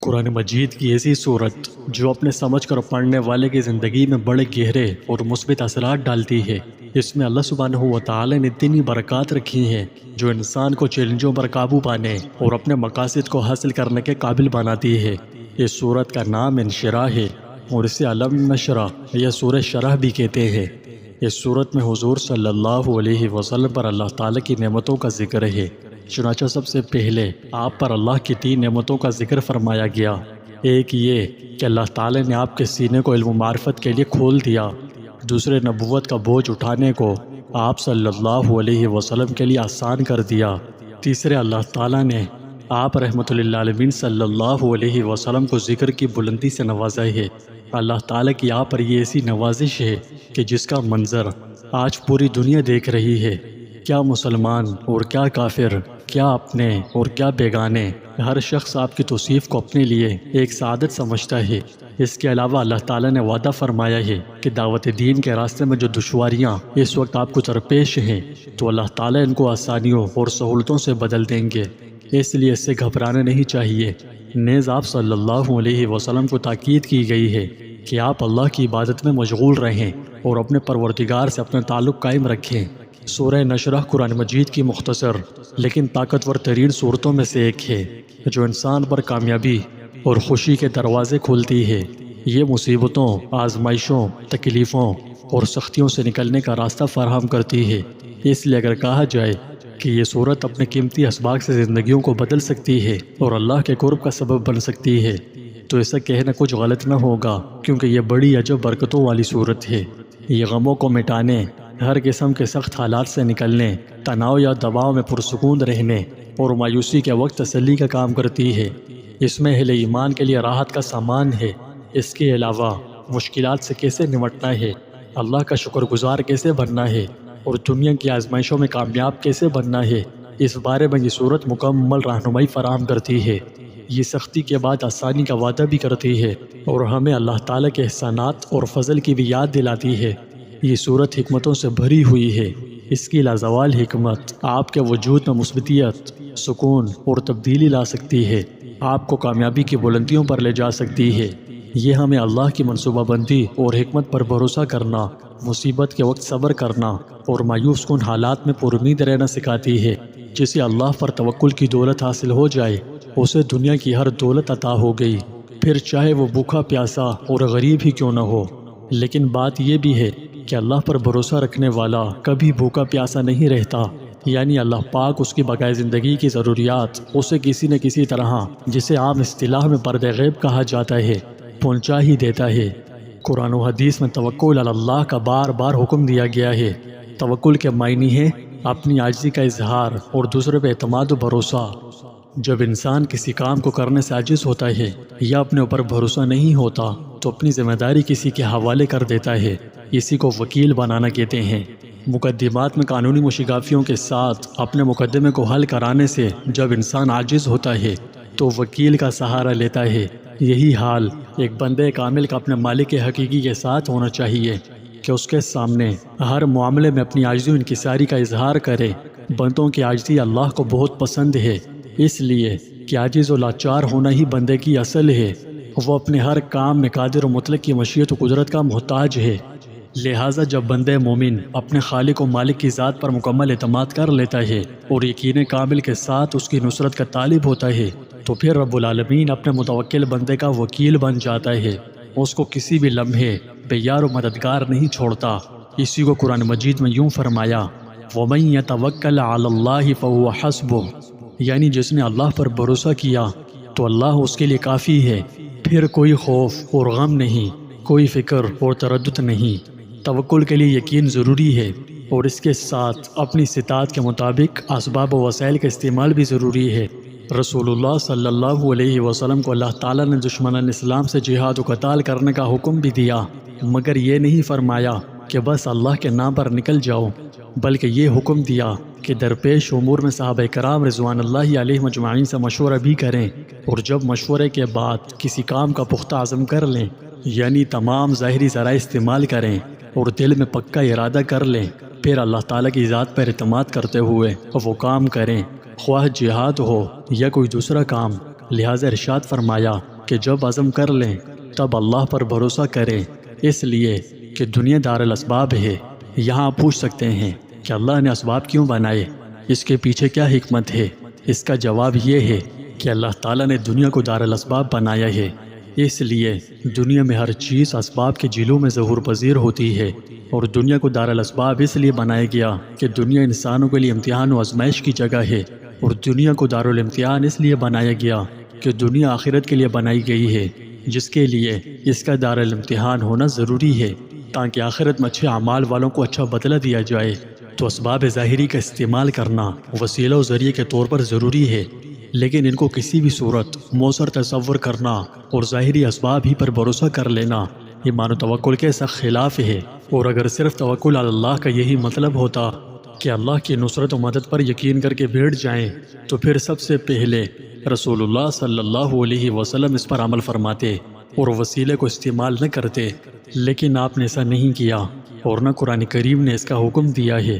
قرآن مجید کی ایسی صورت جو اپنے سمجھ کر پڑھنے والے کی زندگی میں بڑے گہرے اور مثبت اثرات ڈالتی ہے۔ اس میں اللہ سبحانہ و تعالی نے اتنی برکات رکھی ہیں جو انسان کو چیلنجوں پر قابو پانے اور اپنے مقاصد کو حاصل کرنے کے قابل بناتی ہے۔ اس صورت کا نام انشراح ہے اور اسے علم نشرح یا سورہ شرح بھی کہتے ہیں۔ اس صورت میں حضور صلی اللہ علیہ وسلم پر اللہ تعالیٰ کی نعمتوں کا ذکر ہے۔ چنانچہ سب سے پہلے آپ پر اللہ کی 3 نعمتوں کا ذکر فرمایا گیا۔ ایک یہ کہ اللہ تعالیٰ نے آپ کے سینے کو علم و معرفت کے لیے کھول دیا۔ دوسرے، نبوت کا بوجھ اٹھانے کو آپ صلی اللہ علیہ وسلم کے لیے آسان کر دیا۔ تیسرے، اللہ تعالیٰ نے آپ رحمت للعالمین صلی اللہ علیہ وسلم کو ذکر کی بلندی سے نوازا ہے۔ اللہ تعالیٰ کی آپ پر یہ ایسی نوازش ہے کہ جس کا منظر آج پوری دنیا دیکھ رہی ہے۔ کیا مسلمان اور کیا کافر، کیا اپنے اور کیا بیگانے، ہر شخص آپ کی توصیف کو اپنے لیے ایک سعادت سمجھتا ہے۔ اس کے علاوہ اللہ تعالیٰ نے وعدہ فرمایا ہے کہ دعوت دین کے راستے میں جو دشواریاں اس وقت آپ کو درپیش ہیں تو اللہ تعالیٰ ان کو آسانیوں اور سہولتوں سے بدل دیں گے، اس لیے اس سے گھبرانا نہیں چاہیے۔ نیز آپ صلی اللہ علیہ وسلم کو تاکید کی گئی ہے کہ آپ اللہ کی عبادت میں مشغول رہیں اور اپنے پروردگار سے اپنا تعلق قائم رکھیں۔ سورہ نشرح قرآن مجید کی مختصر لیکن طاقتور ترین صورتوں میں سے ایک ہے جو انسان پر کامیابی اور خوشی کے دروازے کھولتی ہے۔ یہ مصیبتوں، آزمائشوں، تکلیفوں اور سختیوں سے نکلنے کا راستہ فراہم کرتی ہے۔ اس لیے اگر کہا جائے کہ یہ صورت اپنے قیمتی اسباق سے زندگیوں کو بدل سکتی ہے اور اللہ کے قرب کا سبب بن سکتی ہے تو اسے کہنا کچھ غلط نہ ہوگا، کیونکہ یہ بڑی عجب برکتوں والی صورت ہے۔ یہ غموں کو مٹانے، ہر قسم کے سخت حالات سے نکلنے، تناؤ یا دباؤ میں پرسکون رہنے اور مایوسی کے وقت تسلی کا کام کرتی ہے۔ اس میں اہل ایمان کے لیے راحت کا سامان ہے۔ اس کے علاوہ مشکلات سے کیسے نمٹنا ہے، اللہ کا شکر گزار کیسے بننا ہے اور دنیا کی آزمائشوں میں کامیاب کیسے بننا ہے، اس بارے میں یہ صورت مکمل رہنمائی فراہم کرتی ہے۔ یہ سختی کے بعد آسانی کا وعدہ بھی کرتی ہے اور ہمیں اللہ تعالیٰ کے احسانات اور فضل کی بھی یاد دلاتی ہے۔ یہ صورت حکمتوں سے بھری ہوئی ہے۔ اس کی لازوال حکمت آپ کے وجود میں مثبتیت، سکون اور تبدیلی لا سکتی ہے، آپ کو کامیابی کی بلندیوں پر لے جا سکتی ہے۔ یہ ہمیں اللہ کی منصوبہ بندی اور حکمت پر بھروسہ کرنا، مصیبت کے وقت صبر کرنا اور مایوس کن حالات میں پر امید رہنا سکھاتی ہے۔ جسے اللہ پر توکل کی دولت حاصل ہو جائے، اسے دنیا کی ہر دولت عطا ہو گئی، پھر چاہے وہ بھوکا پیاسا اور غریب ہی کیوں نہ ہو۔ لیکن بات یہ بھی ہے کہ اللہ پر بھروسہ رکھنے والا کبھی بھوکا پیاسا نہیں رہتا، یعنی اللہ پاک اس کی بقائے زندگی کی ضروریات اسے کسی نہ کسی طرح، جسے عام اصطلاح میں پردہ غیب کہا جاتا ہے، پہنچا ہی دیتا ہے۔ قرآن و حدیث میں توکل علی اللہ کا بار بار حکم دیا گیا ہے۔ توکل کے معنی ہے اپنی عاجزی کا اظہار اور دوسرے پہ اعتماد و بھروسہ۔ جب انسان کسی کام کو کرنے سے عاجز ہوتا ہے یا اپنے اوپر بھروسہ نہیں ہوتا تو اپنی ذمہ داری کسی کے حوالے کر دیتا ہے، اسی کو وکیل بنانا کہتے ہیں۔ مقدمات میں قانونی مشگافیوں کے ساتھ اپنے مقدمے کو حل کرانے سے جب انسان عاجز ہوتا ہے تو وکیل کا سہارا لیتا ہے۔ یہی حال ایک بندے کامل کا اپنے مالک حقیقی کے ساتھ ہونا چاہیے کہ اس کے سامنے ہر معاملے میں اپنی عاجزی و انکساری کا اظہار کرے۔ بندوں کی عاجزی اللہ کو بہت پسند ہے، اس لیے کہ عاجز و لاچار ہونا ہی بندے کی اصل ہے۔ وہ اپنے ہر کام میں قادر و مطلق کی مشیت و قدرت کا محتاج ہے۔ لہٰذا جب بندے مومن اپنے خالق و مالک کی ذات پر مکمل اعتماد کر لیتا ہے اور یقین کامل کے ساتھ اس کی نصرت کا طالب ہوتا ہے تو پھر رب العالمین اپنے متوکل بندے کا وکیل بن جاتا ہے، اس کو کسی بھی لمحے بے یار و مددگار نہیں چھوڑتا۔ اسی کو قرآن مجید میں یوں فرمایا، وَمَن يَتَوَكَّلْ عَلَى اللَّهِ فَهُوَ حَسْبُهُ، یعنی جس نے اللہ پر بھروسہ کیا تو اللہ اس کے لیے کافی ہے، پھر کوئی خوف اور غم نہیں، کوئی فکر اور تردد نہیں۔ توکل کے لیے یقین ضروری ہے اور اس کے ساتھ اپنی استطاعت کے مطابق اسباب و وسائل کا استعمال بھی ضروری ہے۔ رسول اللہ صلی اللہ علیہ وسلم کو اللہ تعالیٰ نے دشمنان اسلام سے جہاد و قتال کرنے کا حکم بھی دیا، مگر یہ نہیں فرمایا کہ بس اللہ کے نام پر نکل جاؤ، بلکہ یہ حکم دیا کہ درپیش امور میں صحابہ کرام رضوان اللہ علیہ مجمعین سے مشورہ بھی کریں، اور جب مشورے کے بعد کسی کام کا پختہ عزم کر لیں، یعنی تمام ظاہری ذرائع استعمال کریں اور دل میں پکا ارادہ کر لیں، پھر اللہ تعالیٰ کی ذات پر اعتماد کرتے ہوئے وہ کام کریں، خواہ جہاد ہو یا کوئی دوسرا کام۔ لہٰذا ارشاد فرمایا کہ جب عزم کر لیں تب اللہ پر بھروسہ کریں، اس لیے کہ دنیا دار الاسباب ہے۔ یہاں آپ پوچھ سکتے ہیں کہ اللہ نے اسباب کیوں بنائے، اس کے پیچھے کیا حکمت ہے؟ اس کا جواب یہ ہے کہ اللہ تعالیٰ نے دنیا کو دار الاسباب بنایا ہے، اس لیے دنیا میں ہر چیز اسباب کے جھیلوں میں ظہور پذیر ہوتی ہے، اور دنیا کو دار الاسباب اس لیے بنایا گیا کہ دنیا انسانوں کے لیے امتحان و آزمائش کی جگہ ہے، اور دنیا کو دار الامتحان اس لیے بنایا گیا کہ دنیا آخرت کے لیے بنائی گئی ہے، جس کے لیے اس کا دار الامتحان ہونا ضروری ہے تاکہ آخرت میں اچھے اعمال والوں کو اچھا بدلہ دیا جائے۔ تو اسباب ظاہری کا استعمال کرنا وسیلہ و ذریعے کے طور پر ضروری ہے، لیکن ان کو کسی بھی صورت مؤثر تصور کرنا اور ظاہری اسباب ہی پر بھروسہ کر لینا ایمان و توکل کے سخت خلاف ہے۔ اور اگر صرف توکل علی اللہ کا یہی مطلب ہوتا کہ اللہ کی نصرت و مدد پر یقین کر کے بیٹھ جائیں تو پھر سب سے پہلے رسول اللہ صلی اللہ علیہ وسلم اس پر عمل فرماتے اور وسیلے کو استعمال نہ کرتے، لیکن آپ نے ایسا نہیں کیا، اور نہ قرآن کریم نے اس کا حکم دیا ہے،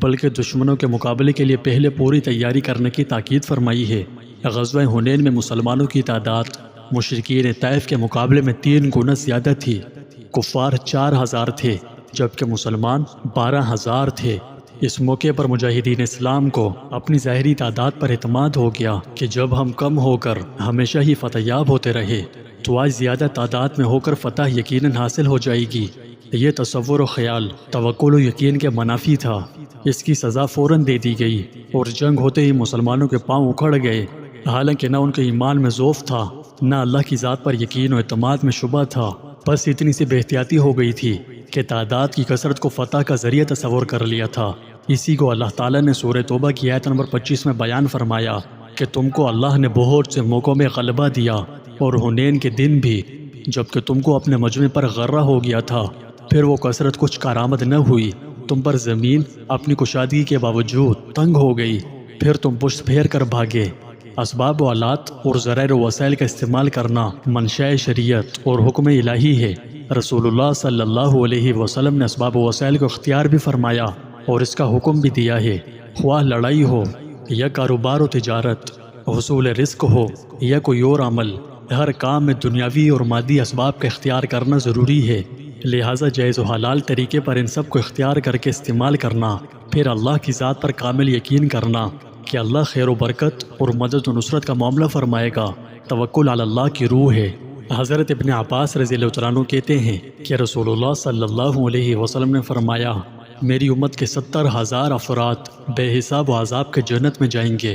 بلکہ دشمنوں کے مقابلے کے لیے پہلے پوری تیاری کرنے کی تاکید فرمائی ہے۔ غزوہ حنین میں مسلمانوں کی تعداد مشرکین طائف کے مقابلے میں 3 گنا زیادہ تھی۔ کفار 4000 تھے جبکہ مسلمان 12000 تھے۔ اس موقع پر مجاہدین اسلام کو اپنی ظاہری تعداد پر اعتماد ہو گیا کہ جب ہم کم ہو کر ہمیشہ ہی فتح یاب ہوتے رہے تو آج زیادہ تعداد میں ہو کر فتح یقیناً حاصل ہو جائے گی۔ یہ تصور و خیال توکل و یقین کے منافی تھا، اس کی سزا فوراً دے دی گئی، اور جنگ ہوتے ہی مسلمانوں کے پاؤں اکھڑ گئے، حالانکہ نہ ان کے ایمان میں ضعف تھا، نہ اللہ کی ذات پر یقین و اعتماد میں شبہ تھا، بس اتنی سی بے احتیاطی ہو گئی تھی کہ تعداد کی کثرت کو فتح کا ذریعہ تصور کر لیا تھا۔ اسی کو اللہ تعالیٰ نے سورہ توبہ کی آیت نمبر 25 میں بیان فرمایا کہ تم کو اللہ نے بہت سے موقعوں میں غلبہ دیا، اور حنین کے دن بھی جبکہ تم کو اپنے مجمع پر غرہ ہو گیا تھا، پھر وہ کثرت کچھ کارآمد نہ ہوئی، تم پر زمین اپنی کشادگی کے باوجود تنگ ہو گئی، پھر تم پشت پھیر کر بھاگے۔ اسباب و آلات اور ذرائع و وسائل کا استعمال کرنا منشاء شریعت اور حکم الہی ہے۔ رسول اللہ صلی اللہ علیہ وسلم نے اسباب و وسائل کو اختیار بھی فرمایا اور اس کا حکم بھی دیا ہے، خواہ لڑائی ہو یا کاروبار و تجارت، حصول رزق ہو یا کوئی اور عمل، ہر کام میں دنیاوی اور مادی اسباب کا اختیار کرنا ضروری ہے، لہٰذا جائز و حلال طریقے پر ان سب کو اختیار کر کے استعمال کرنا، پھر اللہ کی ذات پر کامل یقین کرنا کہ اللہ خیر و برکت اور مدد و نصرت کا معاملہ فرمائے گا، توکل علی اللہ کی روح ہے۔ حضرت ابن عباس رضی اللہ عنہ کہتے ہیں کہ رسول اللہ صلی اللہ علیہ وسلم نے فرمایا، میری امت کے 70,000 افراد بے حساب و عذاب کے جنت میں جائیں گے۔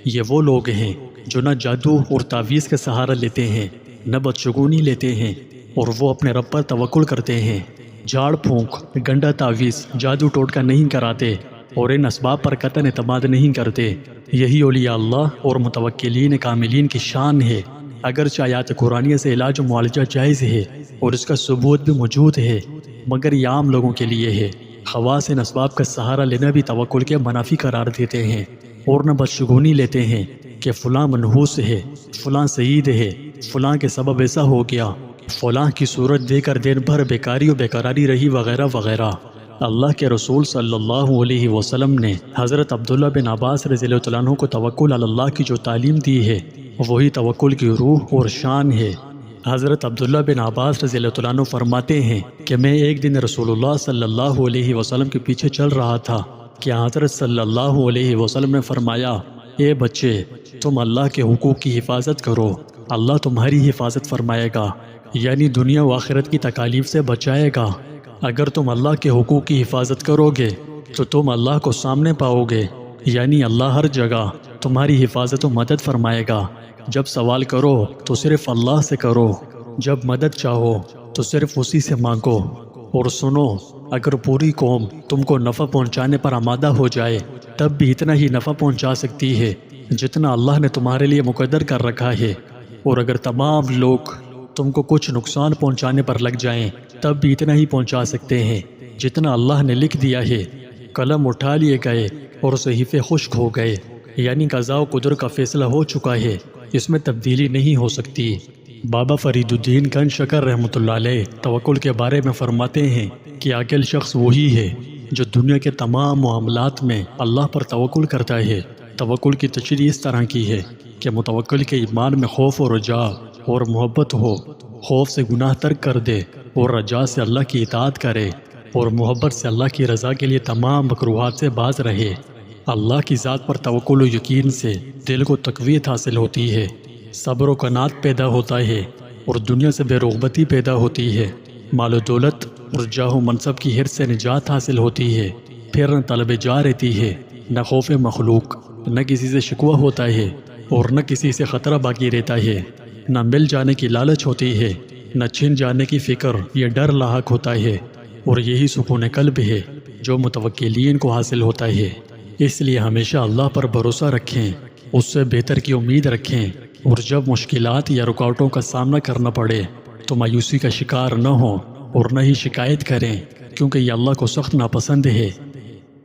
یہ وہ لوگ ہیں جو نہ جادو اور تعویذ کا سہارا لیتے ہیں، نہ بدشگونی لیتے ہیں، اور وہ اپنے رب پر توکل کرتے ہیں، جھاڑ پھونک، گنڈا تعویذ، جادو ٹوٹکا نہیں کراتے، اور ان اسباب پر قطعاً اعتماد نہیں کرتے۔ یہی اولیاء اللہ اور متوکلین کاملین کی شان ہے۔ اگرچہ آیات قرآنیہ سے علاج و معالجہ جائز ہے اور اس کا ثبوت بھی موجود ہے، مگر یہ عام لوگوں کے لیے ہے۔ خواص ان اسباب کا سہارا لینا بھی توکل کے منافی قرار دیتے ہیں، اور نہ بدشگونی لیتے ہیں کہ فلاں منحوس ہے، فلاں سعید ہے، فلاں کے سبب ایسا ہو گیا، فلاں کی صورت دے کر دن بھر بیکاری و بیقراری رہی، وغیرہ وغیرہ۔ اللہ کے رسول صلی اللہ علیہ وسلم نے حضرت عبداللہ بن عباس رضی اللہ عنہ کو توکل علی اللہ کی جو تعلیم دی ہے وہی توکل کی روح اور شان ہے۔ حضرت عبداللہ بن عباس رضی اللہ عنہ فرماتے ہیں کہ میں ایک دن رسول اللہ صلی اللہ علیہ وسلم کے پیچھے چل رہا تھا کہ حضرت صلی اللہ علیہ وسلم نے فرمایا، اے بچے، تم اللہ کے حقوق کی حفاظت کرو، اللہ تمہاری حفاظت فرمائے گا، یعنی دنیا و آخرت کی تکالیف سے بچائے گا۔ اگر تم اللہ کے حقوق کی حفاظت کرو گے تو تم اللہ کو سامنے پاؤ گے، یعنی اللہ ہر جگہ تمہاری حفاظت و مدد فرمائے گا۔ جب سوال کرو تو صرف اللہ سے کرو، جب مدد چاہو تو صرف اسی سے مانگو۔ اور سنو، اگر پوری قوم تم کو نفع پہنچانے پر آمادہ ہو جائے تب بھی اتنا ہی نفع پہنچا سکتی ہے جتنا اللہ نے تمہارے لیے مقدر کر رکھا ہے، اور اگر تمام لوگ تم کو کچھ نقصان پہنچانے پر لگ جائیں تب بھی اتنا ہی پہنچا سکتے ہیں جتنا اللہ نے لکھ دیا ہے۔ قلم اٹھا لیے گئے اور صحیفے خشک ہو گئے، یعنی قضاء و قدر کا فیصلہ ہو چکا ہے، اس میں تبدیلی نہیں ہو سکتی۔ بابا فرید الدین گنج شکر رحمۃ اللہ علیہ توکل کے بارے میں فرماتے ہیں کہ عاقل شخص وہی ہے جو دنیا کے تمام معاملات میں اللہ پر توکل کرتا ہے۔ توکل کی تشریح اس طرح کی ہے کہ متوکل کے ایمان میں خوف و رجا اور محبت ہو، خوف سے گناہ ترک کر دے اور رجا سے اللہ کی اطاعت کرے اور محبت سے اللہ کی رضا کے لیے تمام مکروہات سے باز رہے۔ اللہ کی ذات پر توکل و یقین سے دل کو تقویت حاصل ہوتی ہے، صبر و قناعت پیدا ہوتا ہے اور دنیا سے بے رغبتی پیدا ہوتی ہے، مال و دولت اور جاہ و منصب کی حرص سے نجات حاصل ہوتی ہے، پھر نہ طلب جا رہتی ہے، نہ خوف مخلوق، نہ کسی سے شکوہ ہوتا ہے اور نہ کسی سے خطرہ باقی رہتا ہے، نہ مل جانے کی لالچ ہوتی ہے، نہ چھن جانے کی فکر یا ڈر لاحق ہوتا ہے، اور یہی سکون قلب ہے جو متوکلین کو حاصل ہوتا ہے۔ اس لیے ہمیشہ اللہ پر بھروسہ رکھیں، اس سے بہتر کی امید رکھیں، اور جب مشکلات یا رکاوٹوں کا سامنا کرنا پڑے تو مایوسی کا شکار نہ ہوں اور نہ ہی شکایت کریں، کیونکہ یہ اللہ کو سخت ناپسند ہے۔